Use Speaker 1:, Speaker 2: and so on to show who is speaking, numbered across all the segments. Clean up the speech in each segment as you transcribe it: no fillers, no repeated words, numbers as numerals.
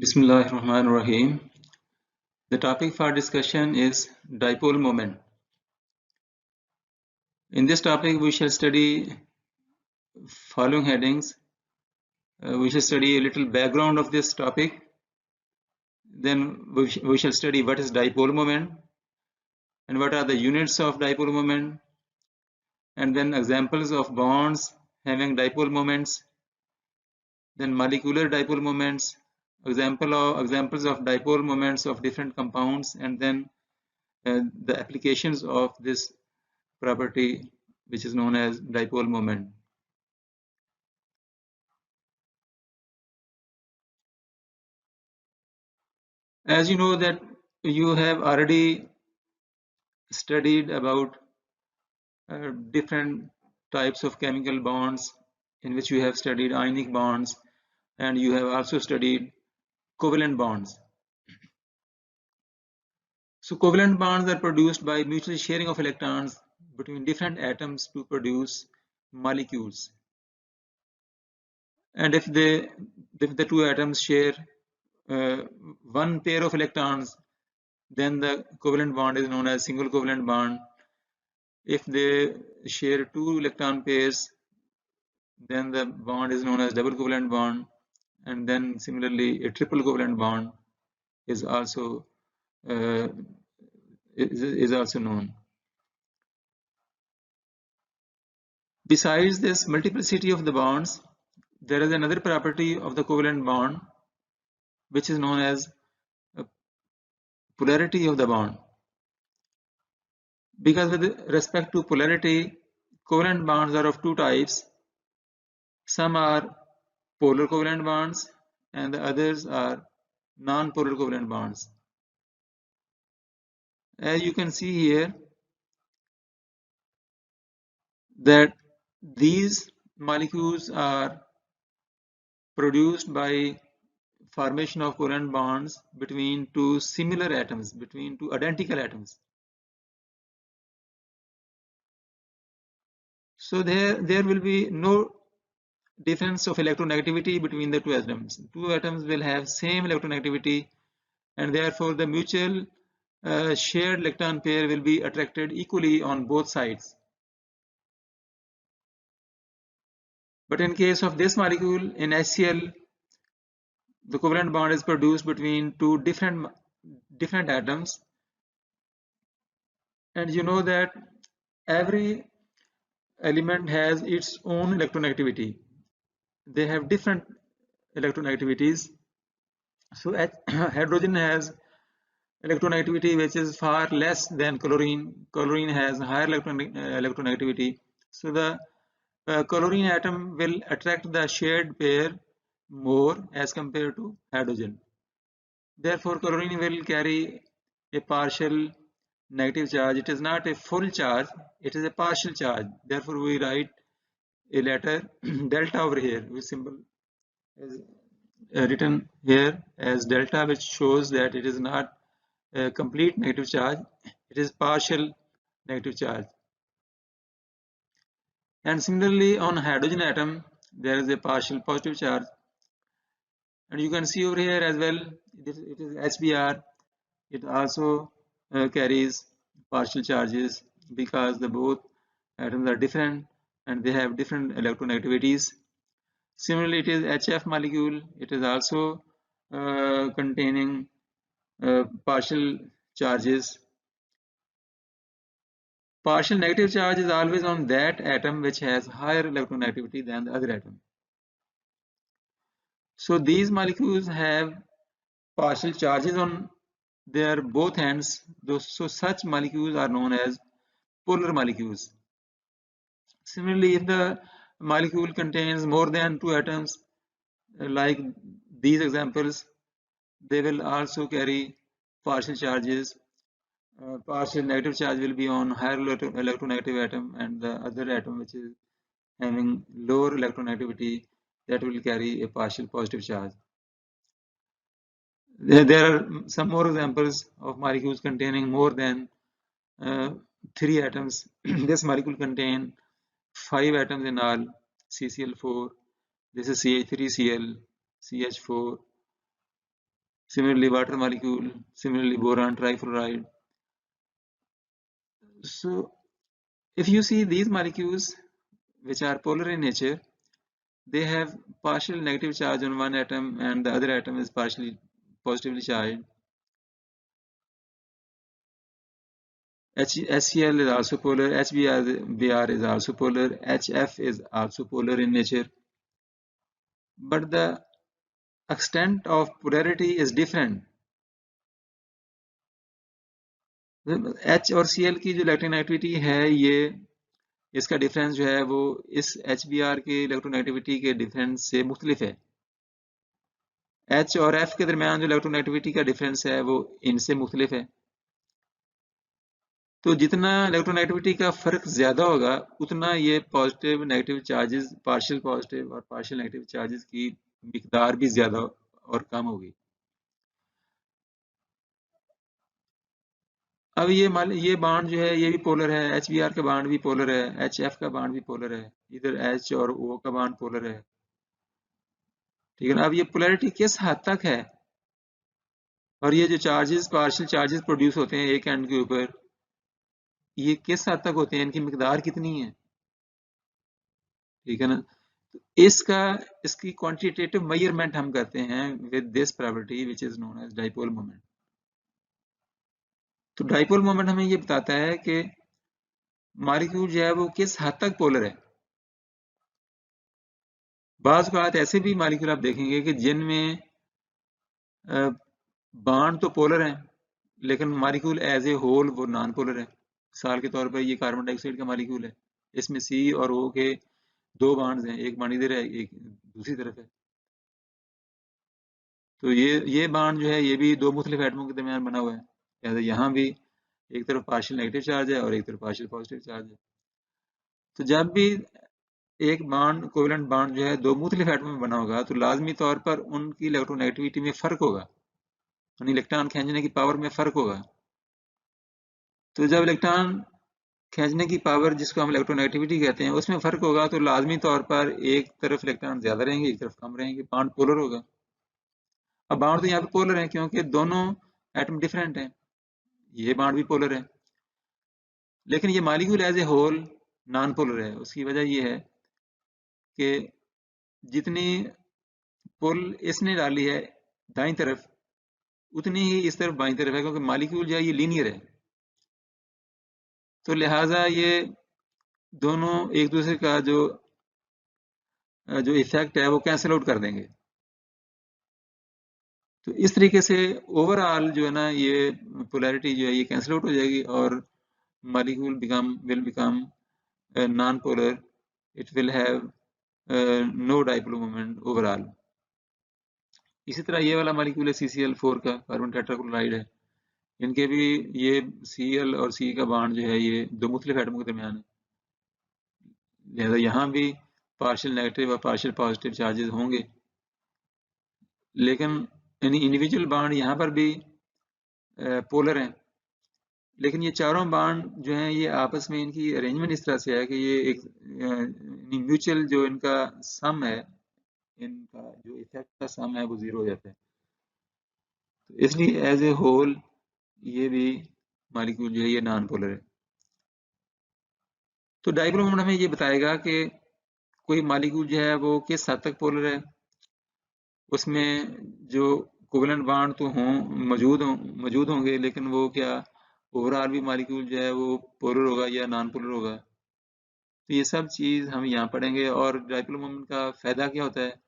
Speaker 1: Bismillahirrahmanirrahim. The topic for discussion is dipole moment. In this topic, we shall study following headings. We shall study a little background of this topic. Then we shall study what is dipole moment and what are the units of dipole moment, and then examples of bonds having dipole moments, then molecular dipole moments, examples of dipole moments of different compounds, and then the applications of this property which is known as dipole moment. As you know that you have already studied about different types of chemical bonds, in which you have studied ionic bonds, and you have also studied covalent bonds. So covalent bonds are produced by mutual sharing of electrons between different atoms to produce molecules. And if the two atoms share one pair of electrons, then the covalent bond is known as single covalent bond. If they share two electron pairs, then the bond is known as double covalent bond, and then similarly a triple covalent bond is also known. Besides this multiplicity of the bonds, there is another property of the covalent bond which is known as polarity of the bond. Because with respect to polarity, covalent bonds are of two types. Some are polar covalent bonds and the others are non-polar covalent bonds. As you can see here, that these molecules are produced by formation of covalent bonds between two similar atoms, between two identical atoms. So there will be no difference of electronegativity between the two atoms. Two atoms will have same electronegativity, and therefore the mutual shared electron pair will be attracted equally on both sides. But in case of this molecule in HCl, the covalent bond is produced between two different atoms, and you know that every element has its own electronegativity. They have different electronegativities. So hydrogen has electronegativity which is far less than chlorine. Chlorine has higher electronegativity. So the chlorine atom will attract the shared pair more as compared to hydrogen. Therefore, chlorine will carry a partial negative charge. It is not a full charge, it is a partial charge. Therefore, we write a letter delta over here, which symbol is written here as delta, which shows that it is not a complete negative charge, it is partial negative charge. And similarly, on hydrogen atom, there is a partial positive charge. And you can see over here as well, it is HBr. It also carries partial charges because the both atoms are different and they have different electronegativities. Similarly, it is HF molecule. It is also containing partial charges. Partial negative charge is always on that atom which has higher electronegativity than the other atom. So these molecules have partial charges on their both ends. So such molecules are known as polar molecules. Similarly, if the molecule contains more than two atoms, like these examples, they will also carry partial charges. Partial negative charge will be on higher electronegative atom, and the other atom which is having lower electronegativity, that will carry a partial positive charge. There are some more examples of molecules containing more than 3 atoms. This molecule contains 5 atoms in all, CCl4. This is CH3Cl, CH4, Similarly, water molecule, similarly boron trifluoride. So if you see these molecules which are polar in nature, they have partial negative charge on one atom and the other atom is partially positively charged. HCl is also polar, HBr is also polar, HF is also polar in nature, but the extent of polarity is different. H और Cl की जो electronegativity है, ये इसका difference जो है वो इस HBr के इलेक्ट्रोनेगेटिविटी के डिफरेंस से मुख्तलिफ है। H और F के दरमियान जो इलेक्ट्रोनेगेटिविटी का डिफरेंस है वो इनसे मुख्तलिफ है। तो जितना इलेक्ट्रोनेगेटिविटी का फर्क ज्यादा होगा उतना ये positive negative charges, partial positive और पार्शियल नेगेटिव चार्जेस की मिकदार भी ज्यादा और कम होगी। अब ये बांड जो है ये भी पोलर है, HBr का बांड भी पोलर है, HF का बांड भी पोलर है, इधर H और O का बांड पोलर है, ठीक है ना। अब ये पोलैरिटी किस हद तक है और ये जो चार्जेस, पार्शियल चार्जेस प्रोड्यूस होते हैं एक एंड के ऊपर, ये किस हद तक होते हैं, इनकी मिकदार कितनी है, ठीक है ना। तो इसकी क्वांटिटेटिव मेजरमेंट हम करते हैं with this property which is known as dipole moment. तो डाइपोल मोमेंट हमें ये बताता है कि मॉलिक्यूल जो है वो किस हद तक पोलर है। बाज़ बात ऐसे भी मॉलिक्यूल आप देखेंगे कि जिनमें बांड तो पोलर हैं लेकिन मॉलिक्यूल एज ए होल वो नॉन पोलर है। मिसाल के तौर पर ये कार्बन डाइऑक्साइड का मॉलिक्यूल है, इसमें C और O के दो बांड्स हैं, एक बांड इधर है एक दूसरी तरफ है। तो ये बांड जो है ये भी दो मुख्तलिफ एटमों के दरमियान बना हुआ है, लिहाजा यहाँ भी एक तरफ पार्शियल नेगेटिव चार्ज है और एक तरफ पार्शियल पॉजिटिव चार्ज है। तो जब भी एक बांड, कोवेलेंट बांड जो है दो मुख्तलिफ एटमों में बना होगा तो लाजमी तौर पर उनकी इलेक्ट्रोनेगेटिविटी में फर्क होगा, यानी इलेक्ट्रॉन खींचने की पावर में फर्क होगा। तो जब इलेक्ट्रॉन खींचने की पावर जिसको हम इलेक्ट्रोनेगेटिविटी कहते हैं उसमें फर्क होगा तो लाजमी तौर पर एक तरफ इलेक्ट्रॉन ज्यादा रहेंगे एक तरफ कम रहेंगे, बांड पोलर होगा। अब बांड तो यहाँ पे पोलर है क्योंकि दोनों एटम डिफरेंट हैं, ये बांड भी पोलर है, लेकिन ये molecule as a whole non polar है। उसकी वजह ये है कि जितनी पुल इसने डाली है दाईं तरफ उतनी ही इस तरफ बाईं तरफ है, क्योंकि मॉलिक्यूल जो है ये लीनियर है, तो लिहाजा ये दोनों एक दूसरे का जो इफेक्ट है वो कैंसिल आउट कर देंगे। तो इस तरीके से ओवरऑल जो है ना ये पोलैरिटी जो है ये कैंसिल आउट हो जाएगी और molecule will become non polar, it will have no dipole moment overall. इसी तरह ये वाला मॉलिक्यूल है CCl4 का, कार्बन टेट्राक्लोराइड है, इनके भी ये Cl और C का बॉन्ड जो है ये दो मुख्तलिफ एटमों के दरमियान है, लिहाजा यहाँ भी पार्शियल नेगेटिव और पार्शियल पॉजिटिव चार्जेस होंगे, लेकिन इंडिविजुअल बॉन्ड यहाँ पर भी पोलर हैं। लेकिन ये चारों बॉन्ड जो हैं ये आपस में इनकी अरेंजमेंट इस तरह से है कि ये एक म्यूचुअल जो इनका सम है, इनका जो इफेक्ट का सम है वो जीरो हो जाता है। तो इसलिए एज ए होल ये भी मॉलिक्यूल जो है ये नॉन पोलर है। तो डाइपोल मोमेंट हमें ये बताएगा कि कोई मॉलिक्यूल जो है वो किस हद तक पोलर है, उसमें जो कोवेलेंट बॉन्ड तो मौजूद होंगे लेकिन वो क्या ओवरऑल भी मॉलिक्यूल जो है वो पोलर होगा या नॉन पोलर होगा। तो ये सब चीज़ हम यहाँ पढ़ेंगे। और डाइपोल मोमेंट का फ़ायदा क्या होता है,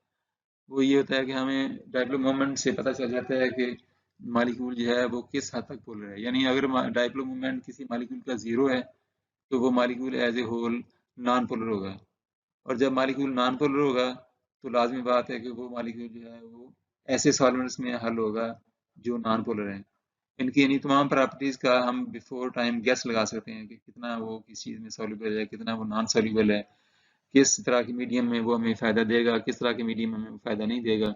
Speaker 1: वो ये होता है कि हमें डाइपोल मोमेंट से पता चल जाता है कि मॉलिक्यूल जो है वो किस हद तक पोलर है। यानी अगर डाइपोल मोमेंट किसी मॉलिक्यूल का जीरो है तो वो molecule as a whole non polar होगा, और जब मॉलिक्यूल नॉन पोलर होगा तो लाजमी बात है कि वो मॉलिक्यूल जो है वो ऐसे सॉल्वेंट्स में हल होगा जो नॉन पोलर हैं। इनकी यानी तमाम प्रॉपर्टीज का हम बिफोर टाइम गेस लगा सकते हैं कि कितना वो किस चीज़ में सॉल्युबल है, कितना वो नॉन सॉल्युबल है, किस तरह के मीडियम में वो हमें फ़ायदा देगा, किस तरह के मीडियम में हमें फ़ायदा नहीं देगा।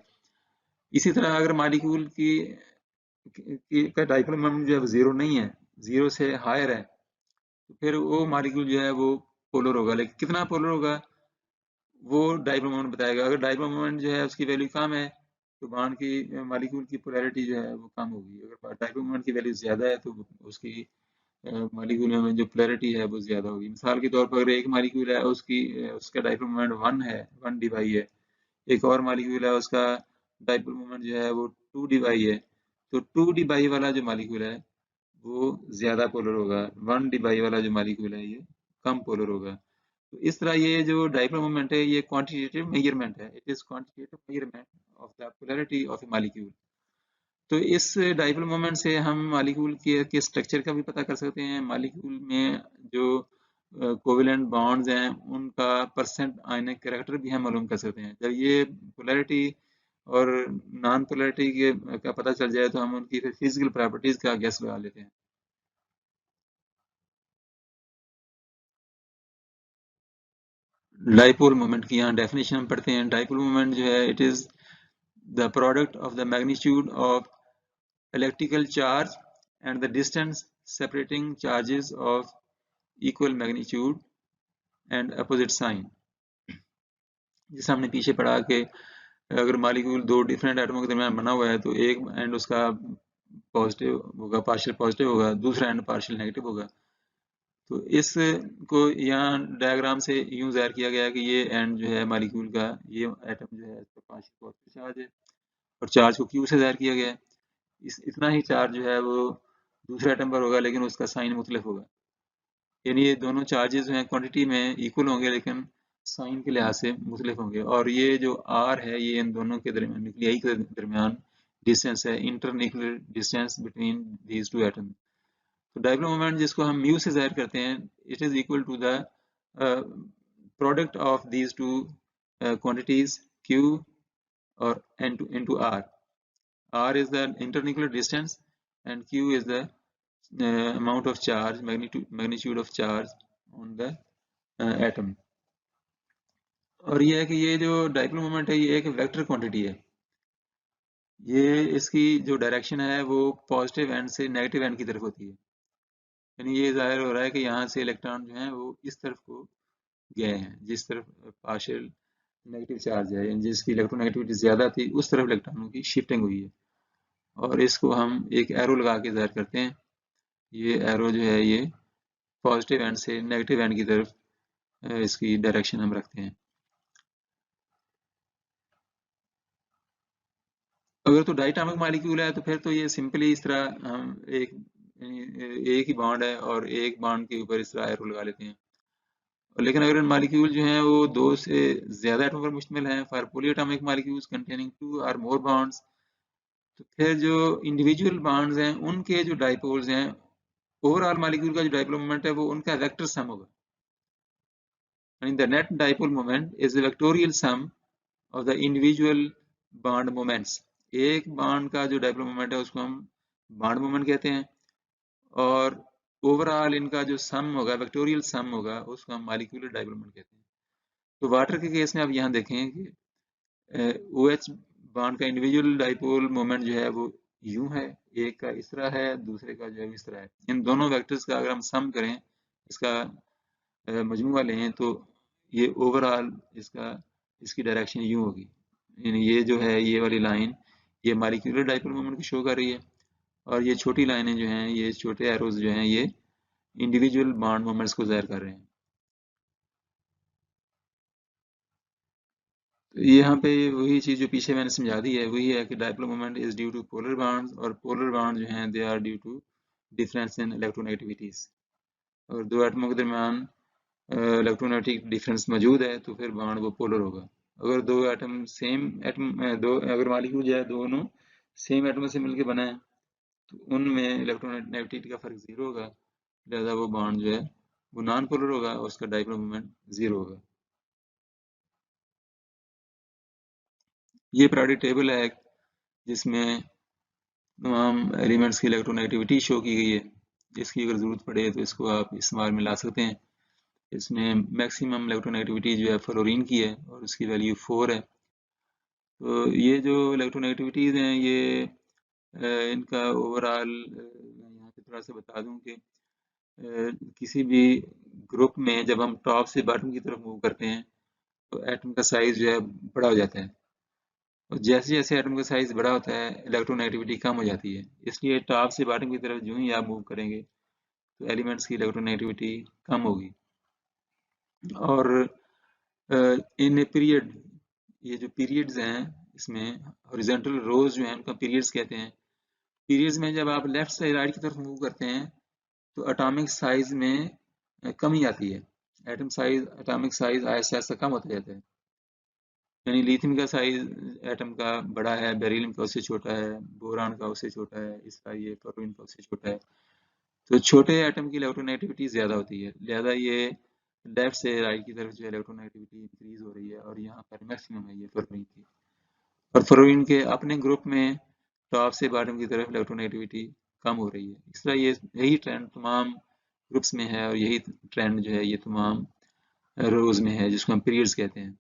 Speaker 1: इसी तरह अगर मॉलिक्यूल का डाइपोल मोमेंट जो है वो जीरो नहीं है, जीरो से हायर है, तो फिर वो मॉलिक्यूल जो है वो पोलर होगा, लेकिन कितना पोलर होगा वो डाइपोल मोमेंट बताएगा। अगर डाइपोल मोमेंट जो है उसकी वैल्यू कम है तो बॉन्ड की मालिक्यूल की पोलैरिटी जो है वो कम होगी। अगर डाइपोल मोमेंट की वैल्यू ज़्यादा है तो उसकी मालिक्यूल में जो पोलैरिटी है वो ज़्यादा होगी। मिसाल के तौर पर अगर एक मालिक्यूल है उसका डाइपोल मोमेंट 1 है, 1 डी है, एक और मालिक्यूल है उसका डाइपोल मोमेंट जो है वो 2 डी है, तो 2 डी वाला जो मालिक्यूल है वो ज़्यादा पोलर होगा, 1 डी वाला जो मालिक्यूल है ये कम पोलर होगा। तो इस तरह ये जो डाइपोल मोमेंट है ये क्वांटिटेटिव मेजरमेंट है, it is quantitative measurement of the polarity of A molecule. तो इस डाइपोल मोमेंट से हम मॉलिक्यूल के स्ट्रक्चर का भी पता कर सकते हैं। मॉलिक्यूल में जो कोवेलेंट बॉन्ड्स हैं उनका परसेंट आयनिक कैरेक्टर भी हम मालूम कर सकते हैं। जब ये पोलैरिटी और नॉन पोलैरिटी के का पता चल जाए तो हम उनकी फिजिकल प्रॉपर्टीज का गैस लगा लेते हैं। डाइपोल मोमेंट की यहाँ डेफिनेशन हम पढ़ते हैं। डाइपोल मोमेंट जो है it is the product of the magnitude of electrical charge and the distance separating charges of equal magnitude and opposite sign। जैसे हमने पीछे पढ़ा कि अगर मॉलिक्यूल दो डिफरेंट एटमों के दरमियान बना हुआ है तो एक एंड उसका पॉजिटिव होगा, पार्शियल पॉजिटिव होगा, दूसरा एंड पार्शियल नेगेटिव होगा। तो इस को यहाँ डायग्राम से यूं ज़ाहिर किया गया है कि ये एंड जो है मॉलिक्यूल का, ये एटम जो है इसका पार्शियल पॉजिटिव चार्ज है और चार्ज को क्यू से ज़ाहिर किया गया है। इतना ही चार्ज जो है वो दूसरे एटम पर होगा लेकिन उसका साइन मुख्तलिफ होगा। यानी ये दोनों चार्जेस जो हैं क्वांटिटी में इक्वल होंगे लेकिन साइन के लिहाज से मुख्तलिफ होंगे। और ये जो आर है ये इन दोनों के दरमियान, न्यूक्लियाई के दरमियान डिस्टेंस है, inter nuclear distance between these two atom. तो डाइपोल मोमेंट जिसको हम म्यू से जाहिर करते हैं, it is equal to the product of these two quantities q और into r. R is the internuclear distance and Q is the amount of charge, magnitude of charge on the atom। और ये है कि ये जो dipole moment है ये एक वेक्टर क्वांटिटी है। ये इसकी जो डायरेक्शन है वो पॉजिटिव एंड से नेगेटिव एंड की तरफ होती है। यानी ये जाहिर हो रहा है कि यहाँ से इलेक्ट्रॉन जो है वो इस तरफ को गए हैं, जिस तरफ पार्शियल नेगेटिव चार्ज है, यानी जिसकी इलेक्ट्रोनेगेटिविटी ज्यादा थी उस तरफ इलेक्ट्रॉनों की शिफ्टिंग हुई है। और इसको हम एक एरो लगा के जाहिर करते हैं। ये एरो जो है ये पॉजिटिव एंड से नेगेटिव एंड की तरफ इसकी डायरेक्शन हम रखते हैं। अगर तो डाइटोमिक मॉलिक्यूल है तो फिर तो ये सिंपली इस तरह हम एक ही बॉन्ड है और एक बॉन्ड के ऊपर इस तरह एरो लगा लेते हैं। लेकिन अगर मॉलिक्यूल जो है वो दो से ज्यादा एटम पर मुश्तमिल है, for polyatomic molecules containing two और मोर बॉन्ड्स, तो फिर जो इंडिविजुअल बॉन्ड्स हैं उनके जो डाइपोल्स हैं, ओवरऑल मॉलिक्यूल का जो डाइपोल मोमेंट है वो उनका वेक्टर सम होगा। And the net dipole moment is the vectorial sum of the individual bond moments। एक बॉन्ड का जो डाइपोल मोमेंट है उसको हम बॉन्ड मोमेंट कहते हैं और ओवरऑल इनका जो सम होगा, वेक्टोरियल सम होगा, उसको हम मॉलिक्यूलर डाइपोल मोमेंट कहते हैं। तो वाटर के केस में आप यहाँ देखें कि OH बॉन्ड का इंडिविजुअल डाइपोल मोमेंट जो है वो यूं है, एक का इस तरह है, दूसरे का जो है इस तरह है। इन दोनों वेक्टर्स का अगर हम सम करें, इसका मजमूआ लें, तो ये ओवरऑल इसकी डायरेक्शन यूं होगी। यानी ये जो है ये वाली लाइन ये मॉलिक्यूलर डाइपोल मोमेंट को शो कर रही है और ये छोटी लाइनें जो हैं, ये छोटे एरोज जो हैं, ये इंडिविजुअल बॉन्ड मोमेंट्स को जाहिर कर रहे हैं। तो यहाँ पे वही चीज जो पीछे मैंने समझा दी है वही है कि dipole moment is due to polar bonds और पोलर बॉन्ड जो हैं they are due to difference in electronegativities. और दो एटमों के दरमियान इलेक्ट्रोनेगेटिव डिफरेंस मौजूद है तो फिर बॉन्ड वो पोलर होगा। अगर दो एटम सेम एटम दो अगर मॉलिक्यूल जो है दोनों सेम एटम से मिलकर बना है तो उनमें इलेक्ट्रोनेगेटिविटी का फर्क जीरो होगा, लिहाजा वो बॉन्ड जो है वो नॉन पोलर होगा और उसका डाइपोल मोमेंट जीरो होगा। ये पीरियोडिक टेबल है जिसमें तमाम एलिमेंट्स की इलेक्ट्रोनेगेटिविटी शो की गई है। इसकी अगर ज़रूरत पड़े तो इसको आप इस्तेमाल में ला सकते हैं। इसमें मैक्सिमम इलेक्ट्रोनेगेटिविटी जो है फ्लोरीन की है और उसकी वैल्यू 4 है। तो ये जो इलेक्ट्रोनेगेटिविटीज़ हैं ये इनका ओवरऑल मैं यहाँ पे थोड़ा सा बता दूं कि किसी भी ग्रुप में जब हम टॉप से बॉटम की तरफ मूव करते हैं तो एटम का साइज जो है बड़ा हो जाता है। और जैसे जैसे एटम का साइज बड़ा होता है इलेक्ट्रोनेगेटिविटी कम हो जाती है, इसलिए टॉप से बॉटम की तरफ जो ही आप मूव करेंगे तो एलिमेंट्स की इलेक्ट्रोनेगेटिविटी कम होगी। और इन ए पीरियड, ये जो पीरियड्स हैं इसमें हॉरिजॉन्टल रोज जो हैं उनका पीरियड्स कहते हैं। पीरियड्स में जब आप लेफ्ट से राइट की तरफ मूव करते हैं तो एटॉमिक साइज में कमी आती है, एटॉमिक साइज आहिस्ता आहिस्ता कम होता जाता है। यानी लिथियम का साइज एटम का बड़ा है, बेरिलियम का उससे छोटा है, बोरान का उससे छोटा है, इसका ये फ्लोरीन का उससे छोटा है। तो छोटे एटम की इलेक्ट्रोनेगेटिविटी ज्यादा होती है, लिहाजा ये लेफ्ट से राइट की तरफ जो इलेक्ट्रोनेगेटिविटी इंक्रीज हो रही है और यहाँ पर मैक्सिमम है ये फ्लोरीन की। और फ्लोरीन के अपने ग्रुप में टॉप से बॉटम की तरफ इलेक्ट्रोनेगेटिविटी कम हो रही है। इस तरह ये यही ट्रेंड तमाम ग्रुप्स में है और यही ट्रेंड जो है ये तमाम रोज में है जिसको हम पीरियड्स कहते हैं।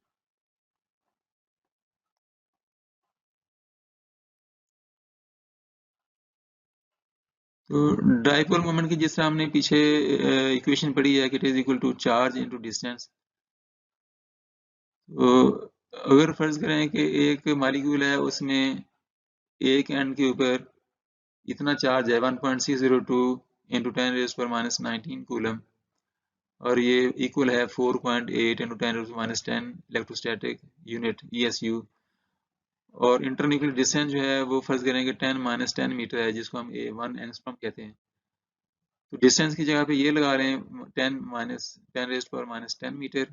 Speaker 1: तो डाइपोल मोमेंट की जिस तरह हमने पीछे इक्वेशन पढ़ी है कि it is equal to charge into distance. तो अगर फर्ज करें कि एक मॉलिक्यूल है उसमें एक एंड के ऊपर इतना चार्ज है 1.602 इंटू 10 रेज़ पर माइनस 19 कूलम, और ये इक्वल है 4.8 इंटू 10 रेज़ पर माइनस 10 इलेक्ट्रोस्टैटिक यूनिट ESU। और इंटरन्यूक्लियर डिस्टेंस जो है वो फर्ज करें कि 10 - 10 मीटर है जिसको हम 1 एंगस्ट्रॉम कहते हैं। तो डिस्टेंस की जगह पे ये लगा रहे हैं 10 रेज़ पर माइनस 10 मीटर,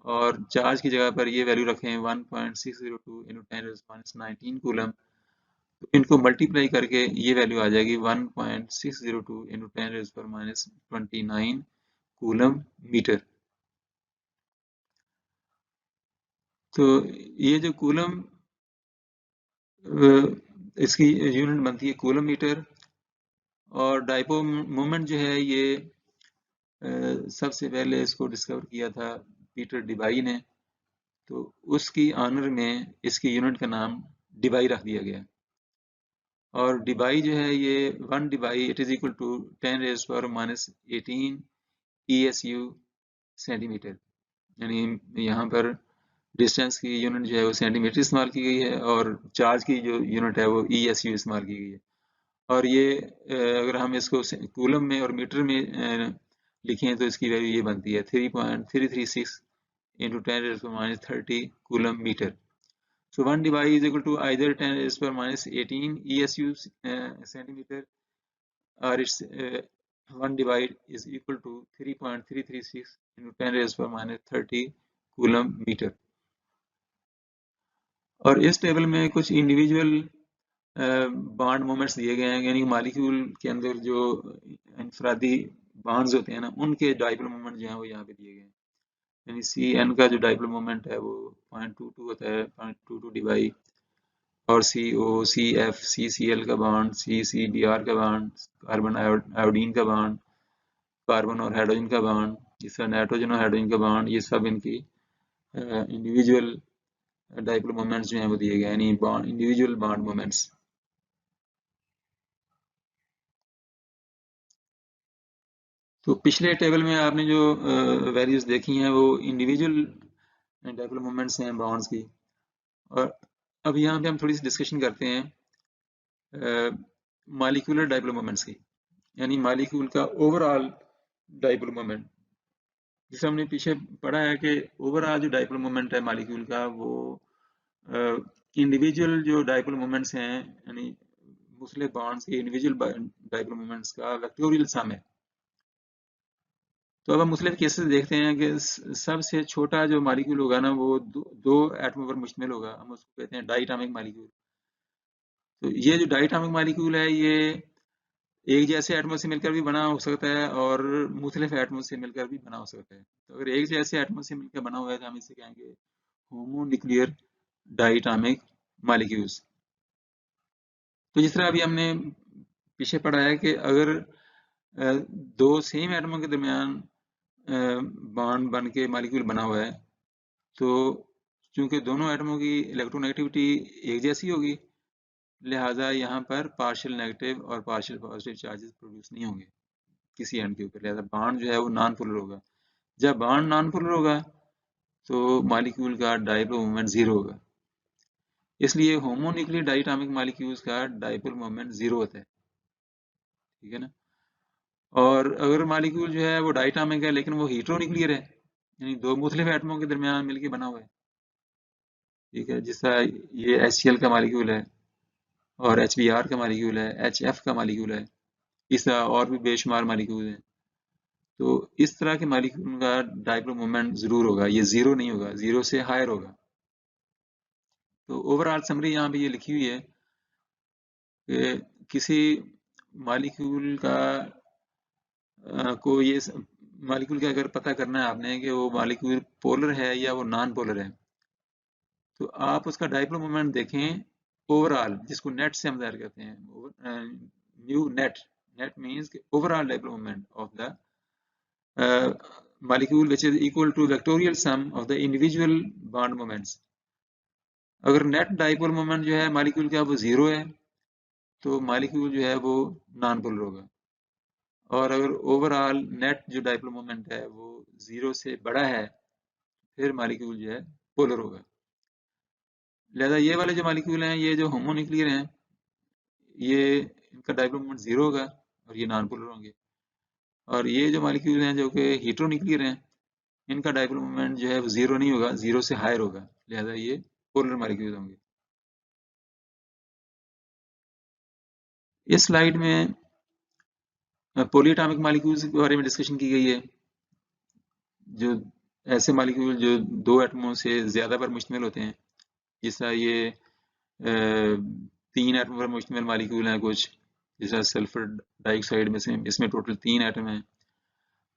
Speaker 1: और चार्ज की जगह पर ये वैल्यू रखें 1.602 इंटू 10 रेज़ पर माइनस 19 कूलम। तो इनको मल्टीप्लाई करके ये वैल्यू आ जाएगी 1.602 इंटू 10 रेज़ पर माइनस 29 कूलम मीटर। तो ये जो कूलम, इसकी यूनिट बनती है कूलम मीटर। और डाइपो मोमेंट जो है ये सबसे पहले इसको डिस्कवर किया था पीटर डिबाई ने, तो उसकी ऑनर में इसकी यूनिट का नाम डिबाई रख दिया गया। और डिबाई जो है ये 1 debye it is equal to 10 raise पर माइनस 18 ESU सेंटीमीटर। यानी यहाँ पर डिस्टेंस की यूनिट जो है वो सेंटीमीटर इस्तेमाल की गई है और चार्ज की जो यूनिट है वो ESU इस्तेमाल की गई है। और ये अगर हम इसको कूलम में और मीटर में लिखें तो इसकी वैल्यू ये बनती है 3.336 इंटू 10 रेज़ पर minus 30 coulomb metre. So 1 divided is equal to either 10 raised per minus 18 ESU centimeter, or it's 1 divided is equal to 3.336 into 10 raised per minus 30 coulomb metre. और इस टेबल में कुछ इंडिविजुअल बॉन्ड मोमेंट्स दिए गए हैं, यानी molecule के अंदर जो इंफरादी बॉन्ड्स होते हैं ना उनके डाइपोल मोमेंट जो है वो यहाँ पे दिए गए हैं। यानी CN का जो डाइपोल मोमेंट है वो 0.22 होता है, 0.22 डिवाइड, और CO, CF, CCl का बॉन्ड, CCBr का बॉन्ड, कार्बन आयोडीन का बॉन्ड, कार्बन और हाइड्रोजन का बॉन्ड, इस तरह नाइट्रोजन और हाइड्रोजन का बॉन्ड, ये सब इनकी इंडिविजुअल डाइपोल मोमेंट्स जो हैं वो दिए गए, यानी इंडिविजुअल बॉन्ड मोमेंट्स। तो पिछले टेबल में आपने जो वैल्यूज देखी हैं वो इंडिविजुअल डाइपोल मोमेंट्स हैं बॉन्ड्स की। और अब यहाँ पे हम थोड़ी सी डिस्कशन करते हैं मॉलिक्यूलर डाइपोल मोमेंट्स की, यानी मॉलिक्यूल का ओवरऑल डाइपोल मोमेंट। जैसे हमने पीछे पढ़ा है कि ओवरऑल जो डाइपोल मोमेंट है मॉलिक्यूल का वो इंडिविजुअल जो डाइपोल मोमेंट्स हैं यानी मुख्तलिफ बॉन्ड्स के इंडिविजुअल डाइपोल मोमेंट्स का वेक्टोरियल सम है। तो अब हम मुख्तलिफ केसेस देखते हैं कि सबसे छोटा जो मॉलिक्यूल होगा ना वो दो एटमों पर मुश्तमिल होगा, हम उसको कहते हैं डाइटामिक मॉलिक्यूल। तो ये जो डाइटामिक मॉलिक्यूल है ये एक जैसे एटमों से मिलकर भी बना हो सकता है और मुख्तलिफ एटमों से मिलकर भी बना हो सकता है। तो अगर एक जैसे एटमों से मिलकर बना हुआ है तो हम इसे कहेंगे होमोन्यूक्लियर डाइटामिक मॉलिक्यूल्स। तो जिस तरह अभी हमने पीछे पढ़ा है कि अगर दो सेम एटमों के दरमियान बॉन्ड बन के मॉलिक्यूल बना हुआ है तो चूंकि दोनों एटमों की इलेक्ट्रोनेगेटिविटी एक जैसी होगी, लिहाजा यहाँ पर पार्शियल नेगेटिव और पार्शियल पॉजिटिव चार्जेस प्रोड्यूस नहीं होंगे किसी एंड के ऊपर, लिहाजा बॉन्ड जो है वो नॉन पोलर होगा। जब बॉन्ड नॉन पोलर होगा तो मॉलिक्यूल का डाइपोल मोमेंट जीरो होगा। इसलिए होमोन्यूक्लियर डायटोमिक मॉलिक्यूल्स का डाइपोल मोमेंट 0 होता है, ठीक है ना। और अगर मॉलिक्यूल जो है वो डायटोमिक है लेकिन वो हेटेरोन्यूक्लियर है, यानी दो मुख्तलिफ एटमों के दरमियान मिलकर बना हुआ है, ठीक है, जिसका ये HCl का मॉलिक्यूल है और HBr का मॉलिक्यूल है, HF का मॉलिक्यूल है, इस तरह और भी बेशुमार मॉलिक्यूल हैं। तो इस तरह के मॉलिक्यूल का डाइपोल मोमेंट जरूर होगा, ये जीरो नहीं होगा, जीरो से हायर होगा। तो ओवरऑल समरी यहाँ पे ये लिखी हुई है कि किसी मॉलिक्यूल का को ये मॉलिक्यूल का अगर पता करना है आपने कि वो मॉलिक्यूल पोलर है या वो नॉन पोलर है, तो आप उसका डाइपोल मोमेंट देखें ओवरऑल, जिसको नेट से हम ज़ाहिर करते हैं, new net, net means overall dipole moment of the molecule which is equal to vectorial sum of the individual bond moments। अगर नेट डाइपोल मोमेंट जो है मॉलिक्यूल का वो जीरो है तो मॉलिक्यूल जो है वो नॉन पोलर होगा, और अगर ओवरऑल नेट जो डाइपोल मोमेंट है वो जीरो से बड़ा है फिर मॉलिक्यूल जो है पोलर होगा। लिहाजा ये वाले जो मॉलिक्यूल हैं, ये जो होमोन्यूक्लियर हैं, ये इनका डाइपोल मोमेंट जीरो होगा और ये नॉन पोलर होंगे। और ये जो मॉलिक्यूल हैं जो कि हेटेरोन्यूक्लियर हैं, इनका डाइपोल मोमेंट जो है वो जीरो नहीं होगा, जीरो से हायर होगा, लिहाजा ये पोलर मॉलिक्यूल होंगे। इस स्लाइड में पॉलीएटॉमिक मॉलिक्यूल्स के बारे में डिस्कशन की गई है, जो ऐसे मॉलिक्यूल जो दो एटमों से ज्यादा पर मुश्तमिल होते हैं, जिस तरह ये 3 एटम पर मुश्तमिल मॉलिक्यूल हैं कुछ, जिस तरह सल्फर डाइऑक्साइड में से इसमें टोटल 3 एटम हैं,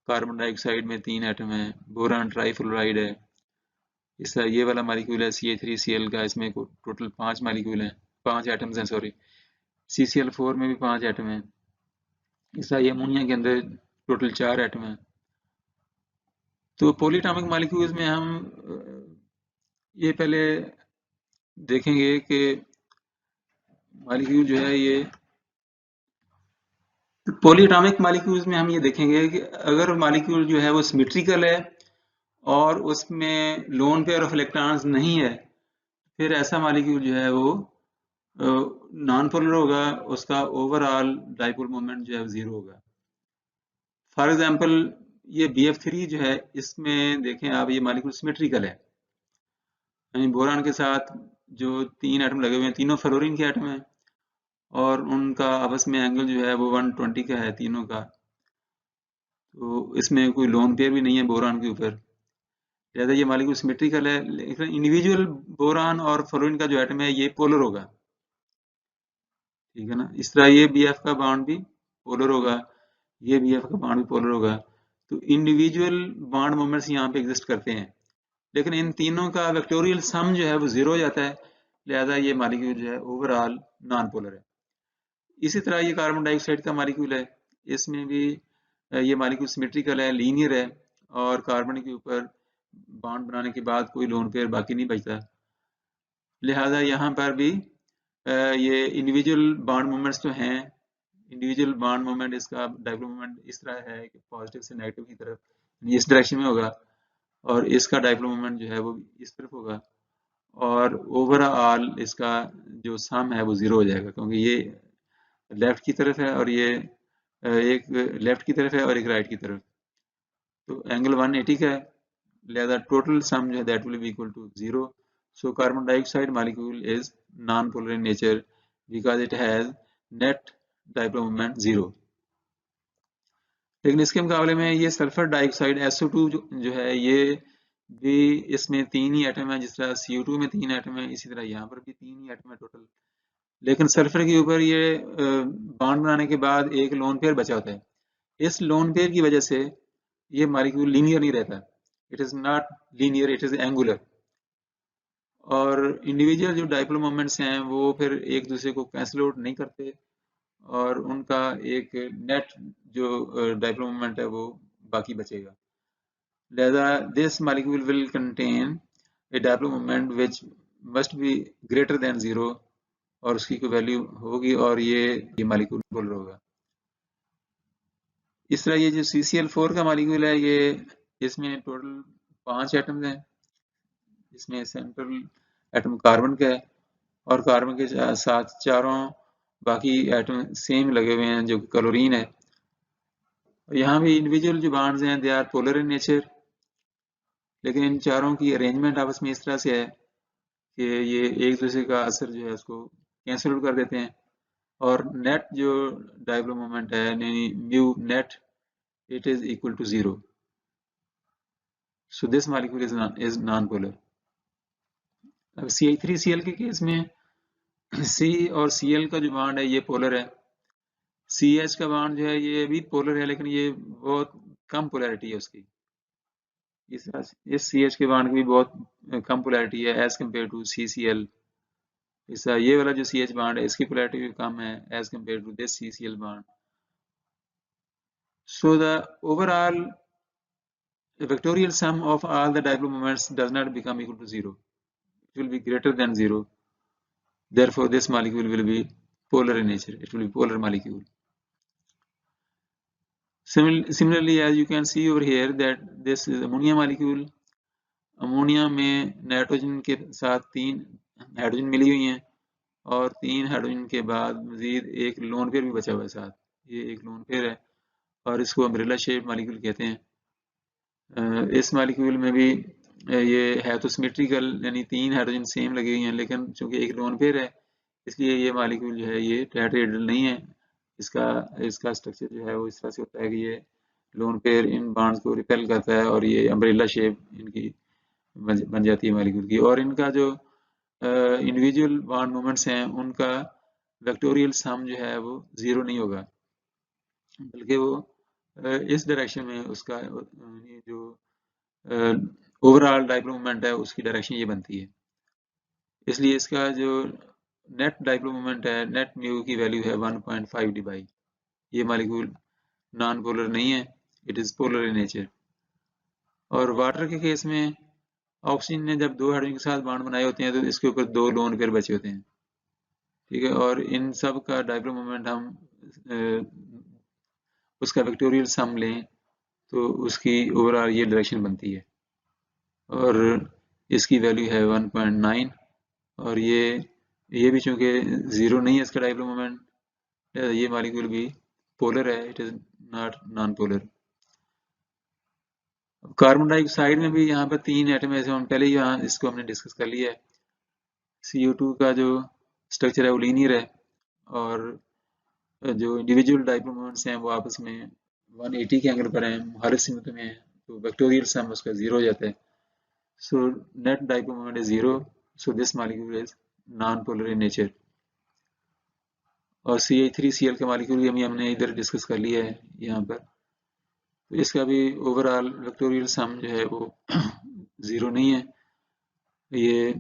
Speaker 1: कार्बन डाइऑक्साइड में 3 एटम हैं, बोरान ट्राइफ्लोराइड है, इस तरह ये वाला मॉलिक्यूल है CH3Cl का, इसमें टोटल 5 मॉलिक्यूल हैं, 5 एटम्स हैं, सॉरी। CCl4 में भी 5 एटम हैं, इस तरह ये अमोनिया के अंदर टोटल 4 एटम हैं। तो पॉलीएटॉमिक मॉलिक्यूल्स में हम ये पहले देखेंगे कि मॉलिक्यूल जो है ये पॉलीएटॉमिक मॉलिक्यूल्स में हम ये देखेंगे कि अगर मॉलिक्यूल जो है वो सिमेट्रिकल है और उसमें लोन पेयर ऑफ इलेक्ट्रॉन्स नहीं है, फिर ऐसा मॉलिक्यूल जो है वो नॉन पोलर होगा, उसका ओवरऑल डाइपोल मोमेंट जो है जीरो होगा। फॉर एग्जांपल ये BF3 जो है, इसमें देखें आप, ये मॉलिक्यूल सिमेट्रिकल है, यानी बोरान के साथ जो 3 एटम लगे हुए हैं, तीनों फ्लोरीन के एटम हैं और उनका आपस में एंगल जो है वो 120 का है तीनों का। तो इसमें कोई लोन पेयर भी नहीं है बोरान के ऊपर, लिहाजा ये मॉलिक्यूल सिमेट्रिकल है। लेकिन इंडिविजुअल बोरान और फ्लोरीन का जो एटम है ये पोलर होगा, ठीक है ना। इस तरह ये BF का बॉन्ड भी पोलर होगा, ये BF का बॉन्ड भी पोलर होगा। तो इंडिविजुअल बॉन्ड मोमेंट्स यहाँ पे एग्जिस्ट करते हैं, लेकिन इन तीनों का वेक्टोरियल सम जो है वो जीरो हो जाता है, लिहाजा ये मॉलिक्यूल जो है ओवरऑल नॉन पोलर है। इसी तरह ये कार्बन डाइऑक्साइड का मॉलिक्यूल है, इसमें भी ये मॉलिक्यूल सिमेट्रिकल है, लीनियर है, और कार्बन के ऊपर बॉन्ड बनाने के बाद कोई लोन पेयर बाकी नहीं बचता, लिहाजा यहाँ पर भी ये इंडिविजुअल बॉन्ड मोमेंट्स तो हैं। इंडिविजुअल बॉन्ड मोमेंट, इसका डाइपोल मोमेंट इस तरह है कि पॉजिटिव से नेगेटिव की तरफ इस डायरेक्शन में होगा, और इसका डाइपोल मोमेंट जो है वो इस तरफ होगा, और ओवरऑल इसका जो सम है वो जीरो हो जाएगा, क्योंकि ये लेफ्ट की तरफ है और ये एक लेफ्ट की तरफ है और एक राइट की तरफ। तो एंगल 180 का है, लिहाजा टोटल सम जो है that will be equal to zero. So carbon dioxide molecule is non polar in nature because it has net dipole moment zero. लेकिन इसके मुकाबले में ये सल्फर डाइऑक्साइड SO2 जो है, ये भी, इसमें 3 ही एटम है, जिस तरह CO2 में 3 एटम है, इसी तरह यहाँ पर भी 3 ही एटम है टोटल। लेकिन सल्फर के ऊपर ये बॉन्ड बनाने के बाद एक लोन पेयर बचा होता है, इस लोन पेयर की वजह से ये मॉलिक्यूल लीनियर नहीं रहता, it is not linear, it is angular. और इंडिविजुअल जो डाइपोल मोमेंट्स हैं वो फिर एक दूसरे को कैंसिल आउट नहीं करते, और उनका एक नेट जो डाइपोल मोमेंट है वो बाकी बचेगा। लिहाजा this molecule will contain a dipole moment which must be greater than zero, और उसकी कोई वैल्यू होगी, और ये मॉलिक्यूल पोलर होगा। इस तरह ये जो CCl4 का मॉलिक्यूल है, ये इसमें टोटल 5 एटम्स हैं, इसमें सेंट्रल एटम कार्बन का है, और कार्बन के साथ चारों बाकी एटम सेम लगे हुए हैं जो क्लोरीन है। यहाँ भी इंडिविजुअल जो बॉन्ड्स हैं they are polar in nature, लेकिन इन चारों की अरेंजमेंट आपस में इस तरह से है कि ये एक दूसरे का असर जो है उसको कैंसिल आउट कर देते हैं, और नेट जो डायपोल मोमेंट है यानी mu net, it is equal to 0। So this molecule is non polar. अब CH3Cl के केस में C और Cl का जो बॉन्ड है ये पोलर है। CH का बॉन्ड जो है ये भी पोलर है, लेकिन ये बहुत कम पोलैरिटी है उसकी। इस CH के बॉन्ड की भी बहुत कम पोलैरिटी है एज कम्पेयर टू CCl। ये वाला जो CH बॉन्ड है इसकी पोलैरिटी भी कम है as compare to this CCl bond. So the overall vectorial sum of all the dipole moments does not become equal to 0. It will be greater than 0. Therefore, this molecule will be polar in nature. It will be polar molecule. Similarly, as you can see over here that this is ammonia molecule. Ammonia में nitrogen के साथ 3 hydrogen मिली हुई हैं, और 3 hydrogen के बाद मजीद एक lone pair भी बचा हुआ है साथ। ये एक लोन पेयर है और इसको अम्ब्रेला शेप मॉलिक्यूल कहते हैं। इस मॉलिक्यूल में भी ये है तो सिमेट्रिकल, यानी 3 हाइड्रोजन सेम लगी हुई हैं, लेकिन चूंकि एक लोन पेयर है इसलिए ये मॉलिक्यूल जो है ये टेट्राहेड्रल नहीं है। इसका स्ट्रक्चर जो है वो इस तरह से होता है कि ये लोन पेयर इन बॉन्ड्स को रिपेल करता है और ये अम्ब्रेला शेप इनकी बन जाती है मॉलिक्यूल की। और इनका जो इंडिविजुअल बॉन्ड मोमेंट्स हैं उनका वेक्टोरियल सम जो है वो 0 नहीं होगा, बल्कि वो इस डायरेक्शन में उसका जो ओवरऑल डायपोल मोमेंट है उसकी डायरेक्शन ये बनती है। इसलिए इसका जो नेट डायपोल मोमेंट है, नेट म्यू की वैल्यू है 1.5 डी। ये मॉलिक्यूल नॉन पोलर नहीं है, it is polar in nature. और वाटर के केस में ऑक्सीजन ने जब 2 हाइड्रोजन के साथ बॉन्ड बनाए होते हैं तो इसके ऊपर 2 लोन पेयर बचे होते हैं, ठीक है। और इन सब का डायपोल मोमेंट हम उसका वेक्टोरियल सम लें तो उसकी ओवरऑल ये डायरेक्शन बनती है, और इसकी वैल्यू है 1.9। और ये भी चूंकि 0 नहीं है इसका डायपोल मोमेंट, ये मॉलिक्यूल भी पोलर है, it is not non polar. Carbon dioxide में भी यहाँ पर 3 एटम है, हम पहले ही यहाँ इसको हमने डिस्कस कर लिया है। CO2 का जो स्ट्रक्चर है वो लीनियर है, और जो इंडिविजुअल डायपोल मोमेंट्स हैं वो आपस में 180 के एंगल पर हैं, मुखालिफ सिमत में हैं, तो वेक्टोरियल सम उसका 0 हो जाता है। So net dipole moment is 0, so this molecule is non polar in nature. और CH3Cl का मॉलिक्यूल भी हमने इधर डिस्कस कर लिया है यहाँ पर, तो इसका भी ओवरऑल वेक्टोरियल सम जो है वो 0 नहीं है। ये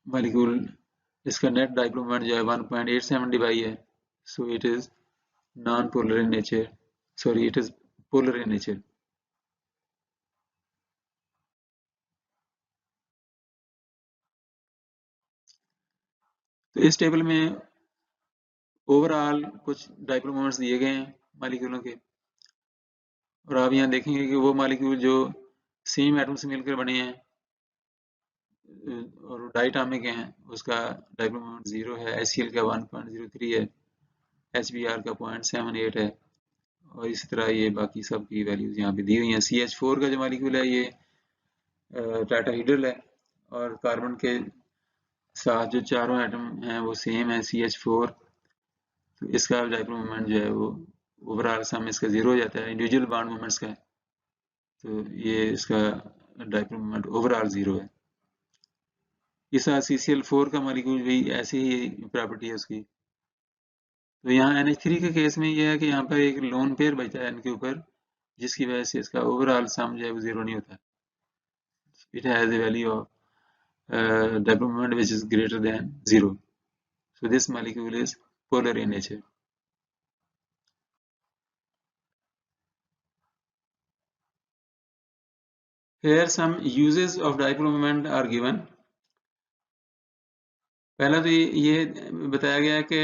Speaker 1: मॉलिक्यूल इसका नेट डायपोल मोमेंट जो है 1.87 डी है, so it is non polar in nature, sorry it is polar in nature. तो इस टेबल में ओवरऑल कुछ डायपोल मोमेंट्स दिए गए हैं मॉलिक्यूलों के, और आप यहाँ देखेंगे कि वो मॉलिक्यूल जो सेम एटम से मिलकर बने हैं और डाइटामिक हैं उसका डायपोल मोमेंट 0 है, HCl का 1.03 है, HBr का 0.78 है, और इसी तरह ये बाकी सब की वैल्यूज यहाँ पे दी हुई हैं। CH4 का जो मॉलिक्यूल है ये टेट्राहेड्रल है, और कार्बन के साथ जो चारों एटम हैं वो सेम है CH4, तो इसका डायपोल मोमेंट जो है वो ओवरऑल सम इसका 0 हो जाता है इंडिविजुअल बॉन्ड मोमेंट्स का, तो ये इसका डायपोल मोमेंट ओवरऑल 0 है। इस CCl4 का मॉलिक्यूल भी ऐसी ही प्रॉपर्टी है उसकी। तो यहाँ NH3 के केस में ये है कि यहाँ पर एक लोन पेयर बचता है इनके ऊपर, जिसकी वजह से इसका ओवरऑल सम जो है वो 0 नहीं होता। It has a value of dipole moment which is greater than 0. So this molecule is polar in nature. Here some uses of dipole moment are given. पहला तो ये बताया गया है कि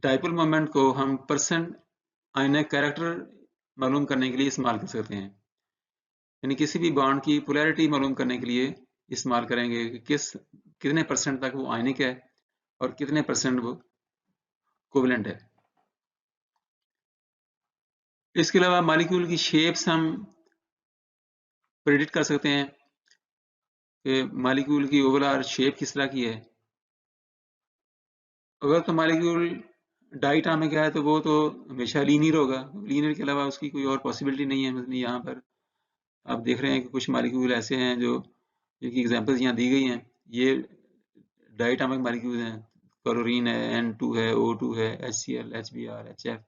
Speaker 1: डायपोल मोमेंट को हम परसेंट आयनिक कैरेक्टर मालूम करने के लिए इस्तेमाल कर सकते हैं, यानी किसी भी बॉन्ड की पोलैरिटी मालूम करने के लिए इस्तेमाल करेंगे कि कितने परसेंट तक वो आयनिक है और कितने परसेंट वो कोवेलेंट है। इसके अलावा मॉलिक्यूल की शेप्स हम प्रेडिक्ट कर सकते हैं कि मॉलिक्यूल की ओवरऑल शेप किस तरह की है। अगर तो मॉलिक्यूल डाइटामिक है तो वो तो हमेशा लीनियर होगा, लीनियर के अलावा उसकी कोई और पॉसिबिलिटी नहीं है। मतलब यहाँ पर आप देख रहे हैं कि कुछ मॉलिक्यूल ऐसे हैं जो जिनकी एग्जांपल्स यहाँ दी गई हैं, ये डाइटामिक मॉलिक्यूल हैं, क्लोरीन है, N2 है, O2 है, HCl, HBr, HF।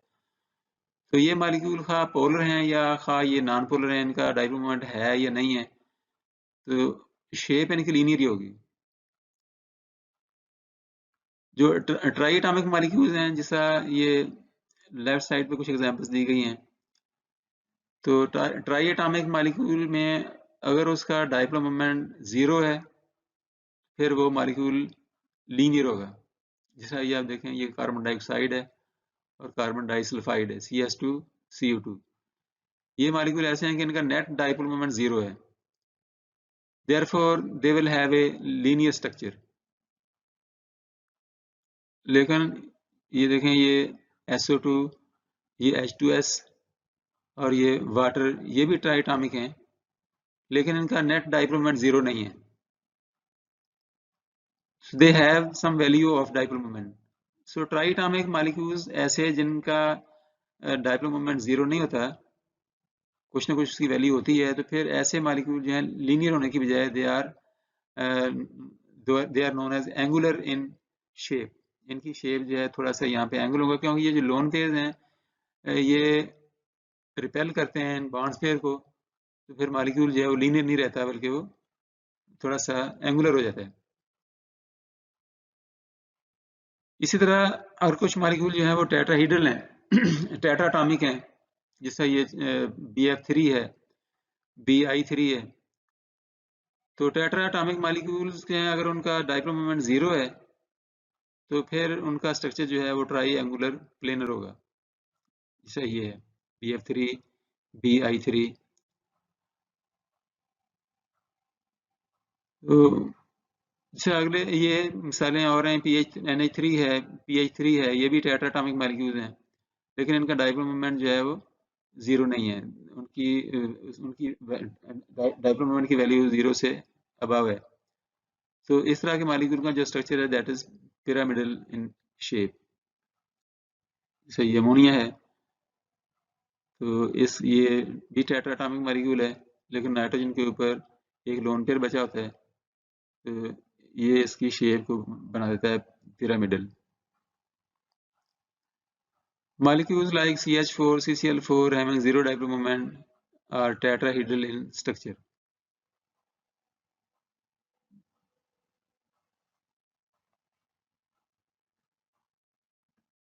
Speaker 1: तो ये मॉलिक्यूल खा पोलर हैं या खा ये नॉन पोलर हैं, इनका डाइपोल मोमेंट है या नहीं है, तो शेप इनकी लीनियर ही होगी। जो ट्राई एटॉमिक मॉलिक्यूल्स हैं, जैसा ये लेफ्ट साइड पे कुछ एग्जांपल्स दी गई हैं, तो ट्राई एटॉमिक मॉलिक्यूल में अगर उसका डाइपोल मोमेंट 0 है, फिर वो मॉलिक्यूल लीनियर होगा। जैसा ये आप देखें, ये कार्बन डाइऑक्साइड है और कार्बन डाइसल्फाइड है, CS2 CO2। ये मॉलिक्यूल ऐसे हैं कि इनका नेट डाइपोल मोमेंट 0 है, therefore they will have a linear structure. लेकिन ये देखें, ये SO2, ये H2S और ये वाटर, ये भी ट्राइटॉमिक हैं, लेकिन इनका नेट डाइपोल मोमेंट 0 नहीं है। So they have some value of dipole moment. So triatomic molecules ऐसे जिनका डाइपोल मोमेंट 0 नहीं होता, कुछ ना कुछ उसकी वैल्यू होती है, तो फिर ऐसे मॉलिक्यूल जो हैं लीनियर होने की बजाय they are known as angular in shape. इनकी शेप जो है थोड़ा सा यहाँ पे एंगुलर होगा, क्योंकि ये जो लोन पेयर्स हैं ये रिपेल करते हैं इन बॉन्ड्स पेयर को, तो फिर मॉलिक्यूल जो है वो लीनियर नहीं रहता, बल्कि वो थोड़ा सा एंगुलर हो जाता है। इसी तरह और कुछ मॉलिक्यूल जो है वो टेट्राहीड्रल हैं, टेट्राटॉमिक हैं, जैसा ये BF3 है, BI3 है। तो टेट्राटॉमिक मॉलिक्यूल्स के हैं, अगर उनका डाइपोल मोमेंट 0 है, तो फिर उनका स्ट्रक्चर जो है वो ट्राई एंगुलर प्लेनर होगा, जैसा ये है BF3, BI3। तो जैसे अगले ये मिसालें और हैं, NH3 है, PH3 है, ये भी टेट्राटॉमिक मॉलिक्यूल्स हैं, लेकिन इनका डाइपोल मोमेंट जो है वो 0 नहीं है। उनकी उनकी डाइपोल मोमेंट की वैल्यू 0 से अबव है। तो इस तरह के मॉलिक्यूल का जो स्ट्रक्चर है that is pyramidal in shape. जैसे ये अमोनिया है, तो इस ये भी टेट्राटॉमिक मॉलिक्यूल है, लेकिन नाइट्रोजन के ऊपर एक लोन पेयर बचा होता है, तो ये इसकी शेप को बना देता है pyramidal. Molecules like CH4, CCl4 having zero dipole moment are tetrahedral in structure.